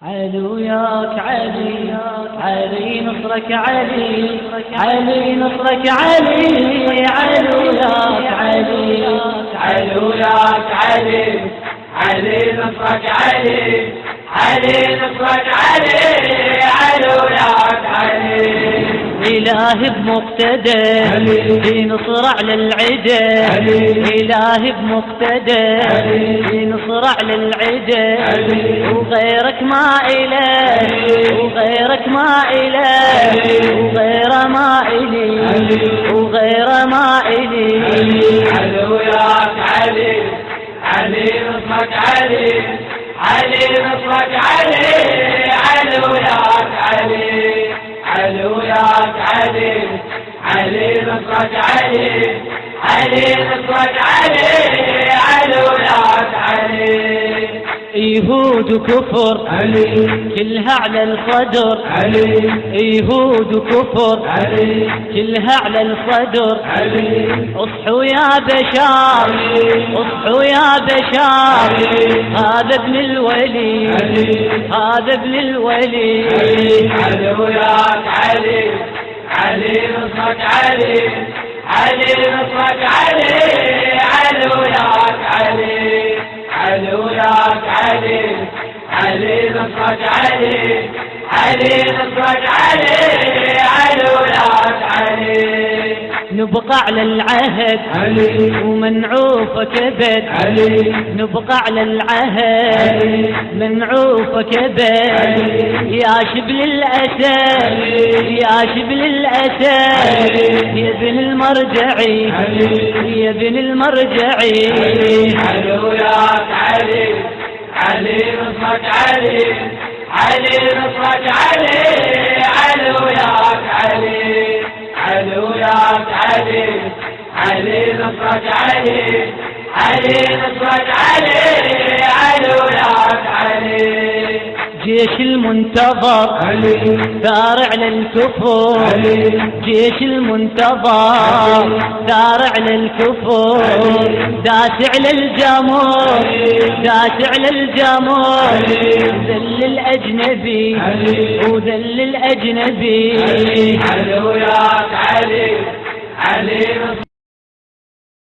علي وياك علي، علي نصرك علي، علي نصرك علي، علي وياك علي، علي وياك علي، علي نصرك علي، علي نصرك علي، علي وياك علي. إله بمقتدى في نصر على العدا، إله بمقتدى في نصر على العدا، وغيرك ما إله، وغيرك ما إله، وغير ما إلي، وغير ما إلي. علي وياك علي، علي نصرك علي، علي نصرك علي، علي وياك علي، علي وياك علي، علي نصرك علي، علي نصرك علي، علي وياك علي. يهود وكفر كلها على الصدر، يهود وكفر كلها على الصدر. اصحوا يا بشار، اصحوا يا بشار، هذا ابن الولي، هذا ابن الولي. علي وياك علي، علي نصرك علي، علي نصرك علي، علي وياك علي، علي وياك علي، علي نصرك علي، علي نصرك علي، علي وياك علي. نبقى على العهد ومنعوفك ابد، نبقى على العهد منعوفك ابد. يا شبل الاسد، يا شبل الاسد، يا ابن المرجعي، يا ابن المرجعي. علي وياك علي، علي نصرك علي، علي نصرك علي، علي وياك علي، علي وياك علي، علي نصرك علي، علي نصرك علي، علي وياك علي. جيش المنتظر ثار على الكفر، جيش المنتظر ثار على الكفر. داس على الجمهور، داس على الجمهور. ذل الأجنبي وذل الأجنبي. علي وياك علي، علي